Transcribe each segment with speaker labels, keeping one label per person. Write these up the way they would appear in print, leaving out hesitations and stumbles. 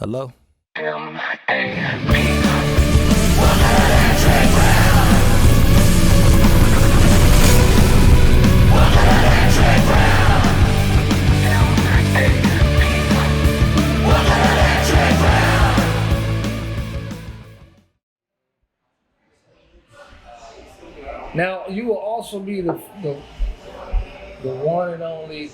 Speaker 1: Hello?
Speaker 2: Now, you will also be the one and only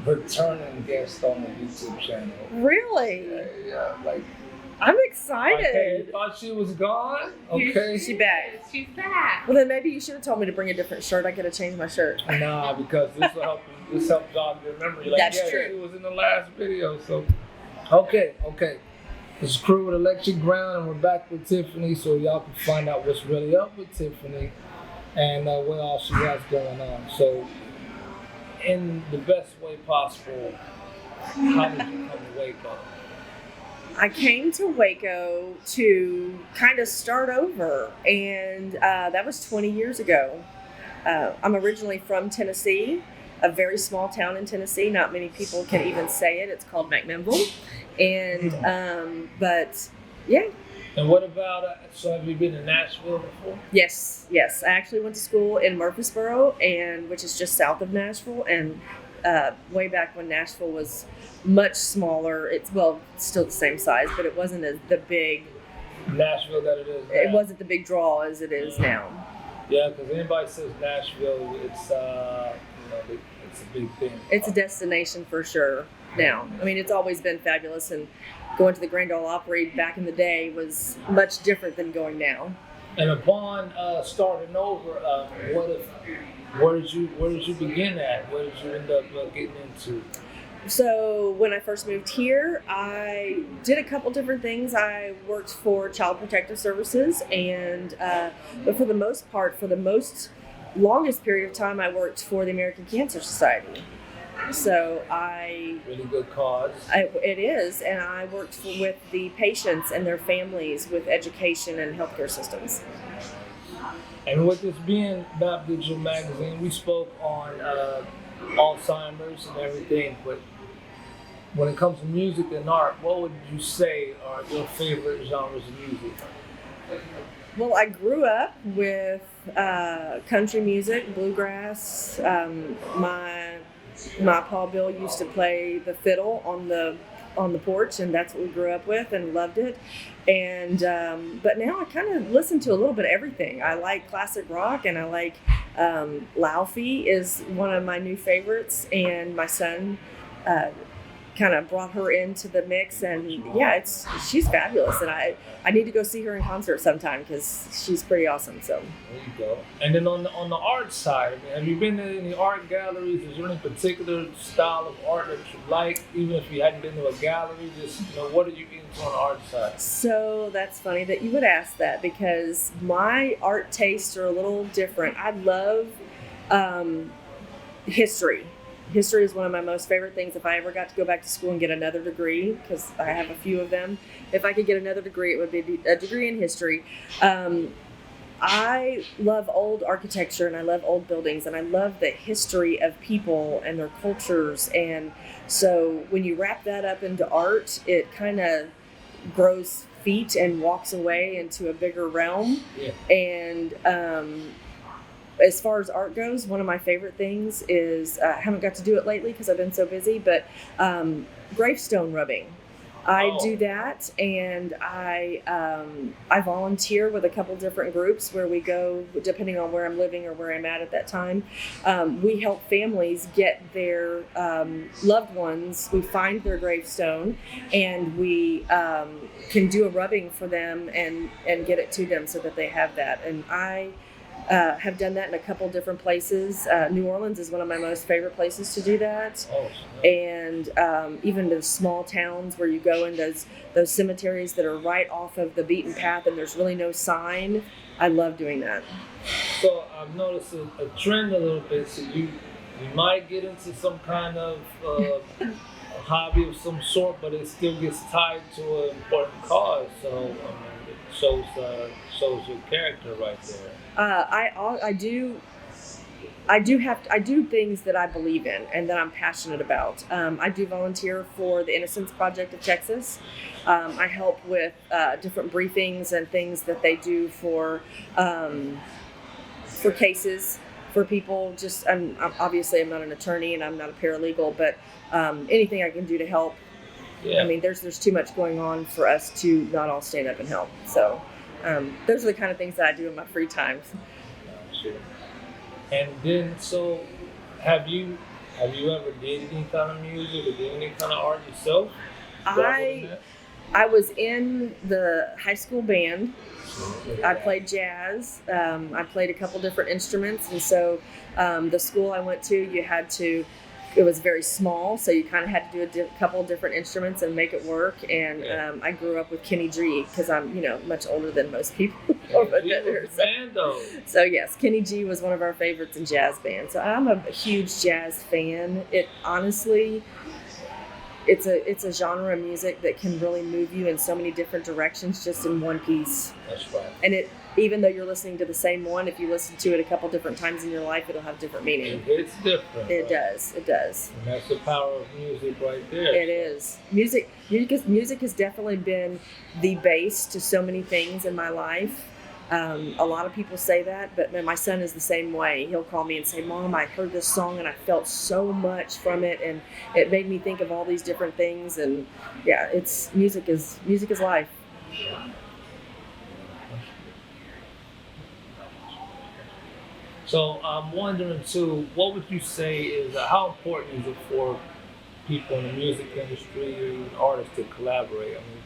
Speaker 2: returning guest on the YouTube channel.
Speaker 3: Really?
Speaker 2: Yeah, like,
Speaker 3: I'm
Speaker 2: okay,
Speaker 3: excited.
Speaker 2: you thought she was gone? Okay.
Speaker 3: She back.
Speaker 4: She's back.
Speaker 3: Well, then maybe you should have told me to bring a different shirt. I could have changed my shirt.
Speaker 2: Nah, because this will help. This helps jog your memory. Like,
Speaker 3: That's
Speaker 2: yeah,
Speaker 3: true.
Speaker 2: She was in the last video, so. Okay. This is Crew with Electric Ground, and we're back with Tiffany, so y'all can find out what's really up with Tiffany and what all she has going on. So, in the best way possible, how did you come to Waco?
Speaker 3: I came to Waco to kind of start over, and that was 20 years ago. I'm originally from Tennessee, a very small town in Tennessee. Not many people can even say it. It's called McMinnville. And, but yeah.
Speaker 2: And what about, so have you been to Nashville before?
Speaker 3: Yes. I actually went to school in Murfreesboro, which is just south of Nashville, and way back when Nashville was much smaller. It's still the same size, but it wasn't the big
Speaker 2: Nashville that it is now.
Speaker 3: It wasn't the big draw as it is now.
Speaker 2: Yeah, because anybody says Nashville, it's it's a big thing.
Speaker 3: It's a destination for sure now. I mean, it's always been fabulous, and going to the Grand Ole Opry back in the day was much different than going now.
Speaker 2: And upon starting over, where did you begin at? What did you end up getting into?
Speaker 3: So when I first moved here, I did a couple different things. I worked for Child Protective Services, and but for the most part, for the longest period of time, I worked for the American Cancer Society. So
Speaker 2: really good cause.
Speaker 3: It is, and I worked with the patients and their families with education and healthcare systems.
Speaker 2: And with this being Bap Digital Magazine, we spoke on Alzheimer's and everything, but when it comes to music and art, what would you say are your favorite genres of music?
Speaker 3: Well, I grew up with country music, bluegrass. My Paul Bill used to play the fiddle on the porch, and that's what we grew up with and loved it. And but now I kind of listen to a little bit of everything. I like classic rock, and I like Laufey is one of my new favorites, and my son kind of brought her into the mix, and yeah, she's fabulous, and I need to go see her in concert sometime because she's pretty awesome. So
Speaker 2: there you go. And then on the art side, have you been to any art galleries? Is there any particular style of art that you like, even if you hadn't been to a gallery? Just what are you into on the art side?
Speaker 3: So that's funny that you would ask that, because my art tastes are a little different. I love history. History is one of my most favorite things. If I ever got to go back to school and get another degree, because I have a few of them, if I could get another degree, it would be a degree in history. I love old architecture, and I love old buildings, and I love the history of people and their cultures. And so when you wrap that up into art, it kind of grows feet and walks away into a bigger realm.
Speaker 2: Yeah.
Speaker 3: And as far as art goes, one of my favorite things is, I haven't got to do it lately because I've been so busy, but gravestone rubbing. I do that, and I volunteer with a couple different groups where we go, depending on where I'm living or where I'm at that time. We help families get their loved ones. We find their gravestone, and we can do a rubbing for them and get it to them so that they have that. And I have done that in a couple different places. New Orleans is one of my most favorite places to do that. And even the small towns where you go in those cemeteries that are right off of the beaten path and there's really no sign. I love doing that.
Speaker 2: So I've noticed a trend a little bit. So you might get into some kind of hobby of some sort, but it still gets tied to an important cause. So it shows your character right there.
Speaker 3: I do I do things that I believe in and that I'm passionate about. I do volunteer for the Innocence Project of Texas. I help with different briefings and things that they do for cases for people. Just I'm not an attorney and I'm not a paralegal, but anything I can do to help.
Speaker 2: Yeah.
Speaker 3: I mean, there's too much going on for us to not all stand up and help. So those are the kind of things that I do in my free time.
Speaker 2: Sure. And then, so have you ever did any kind of music or did any kind of art yourself?
Speaker 3: I was in the high school band. I played jazz. I played a couple different instruments, and so the school I went to, it was very small, so you kind of had to do a couple different instruments and make it work. And I grew up with Kenny G because I'm, much older than most people over there. So yes, Kenny G was one of our favorites in jazz bands. So I'm a huge jazz fan. It honestly, it's a genre of music that can really move you in so many different directions just in one piece.
Speaker 2: That's right.
Speaker 3: And even though you're listening to the same one, if you listen to it a couple different times in your life, it'll have different meaning.
Speaker 2: It's different.
Speaker 3: It does.
Speaker 2: And that's the power of music right there.
Speaker 3: It is. Music has definitely been the base to so many things in my life. A lot of people say that, but my son is the same way. He'll call me and say, "Mom, I heard this song and I felt so much from it, and it made me think of all these different things." And yeah, music is life.
Speaker 2: So I'm wondering too, what would you say is how important is it for people in the music industry or even artists to collaborate? I mean,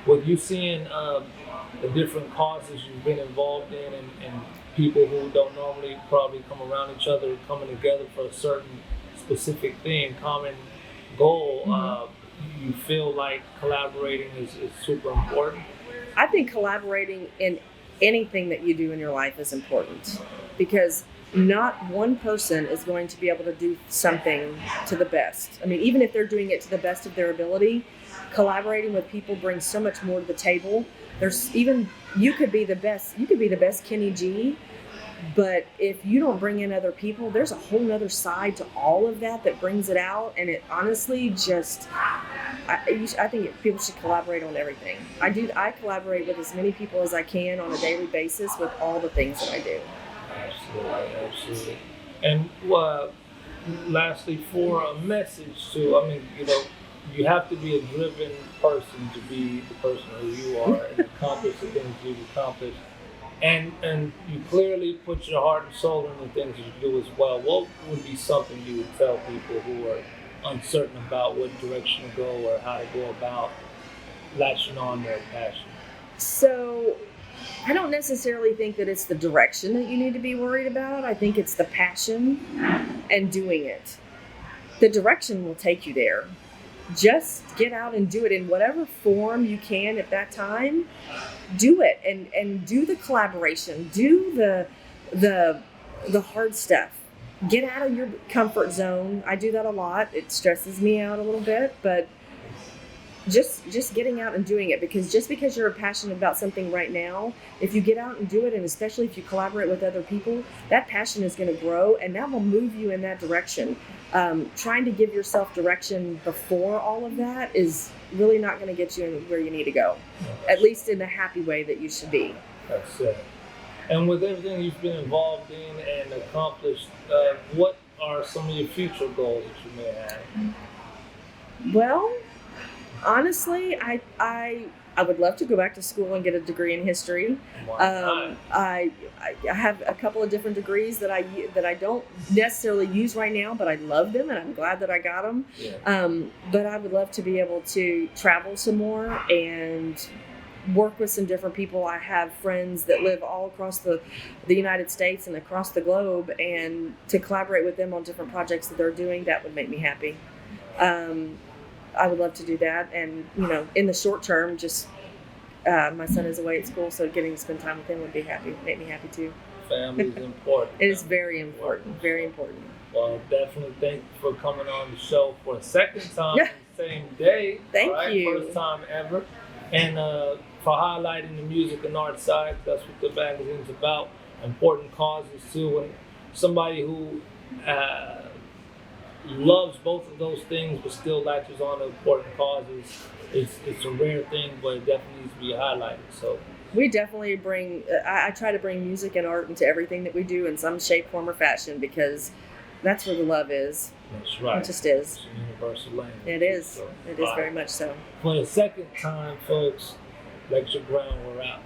Speaker 2: with you seeing the different causes you've been involved in and people who don't normally probably come around each other coming together for a certain specific thing, common goal, you feel like collaborating is super important?
Speaker 3: I think collaborating in anything that you do in your life is important because not one person is going to be able to do something to the best. I mean, even if they're doing it to the best of their ability, collaborating with people brings so much more to the table. You could be the best Kenny G, but if you don't bring in other people, there's a whole other side to all of that brings it out. And it honestly just, I think people should collaborate on everything. I collaborate with as many people as I can on a daily basis with all the things that I do.
Speaker 2: Absolutely. And lastly, for a message to, you have to be a driven person to be the person who you are and accomplish the things you've accomplished. And you clearly put your heart and soul in the things that you do as well. What would be something you would tell people who are uncertain about what direction to go or how to go about latching on their passion?
Speaker 3: So I don't necessarily think that it's the direction that you need to be worried about. I think it's the passion and doing it. The direction will take you there. Just get out and do it in whatever form you can at that time. Do it and do the collaboration. Do the hard stuff. Get out of your comfort zone. I do that a lot. It stresses me out a little bit, but just getting out and doing it, because just because you're passionate about something right now, if you get out and do it, and especially if you collaborate with other people, that passion is going to grow and that will move you in that direction. Trying to give yourself direction before all of that is really not going to get you where you need to go, at least in the happy way that you should be.
Speaker 2: That's it. And with everything you've been involved in and accomplished, what are some of your future goals that you may have?
Speaker 3: Well, honestly, I would love to go back to school and get a degree in history. I have a couple of different degrees that I don't necessarily use right now, but I love them and I'm glad that I got them.
Speaker 2: Yeah.
Speaker 3: But I would love to be able to travel some more and work with some different people. I have friends that live all across the United States and across the globe, and to collaborate with them on different projects that they're doing, that would make me happy. I would love to do that, and in the short term, just my son is away at school, so getting to spend time with him would make me happy too.
Speaker 2: Family is important.
Speaker 3: It is very important, very important.
Speaker 2: Well, definitely thank you for coming on the show for a second time on the same day.
Speaker 3: Thank you.
Speaker 2: First time ever, and for highlighting the music and art side. That's what the magazine's about. Important causes too, and somebody who loves both of those things but still latches on to important causes, it's a rare thing, but it definitely needs to be highlighted. So
Speaker 3: we definitely bring. I try to bring music and art into everything that we do in some shape, form, or fashion because that's where the love is.
Speaker 2: that's right.
Speaker 3: It just is.
Speaker 2: It's a universal language.
Speaker 3: It is.
Speaker 2: So,
Speaker 3: It is very much so.
Speaker 2: for the second time, folks, Lecture Ground, we're out.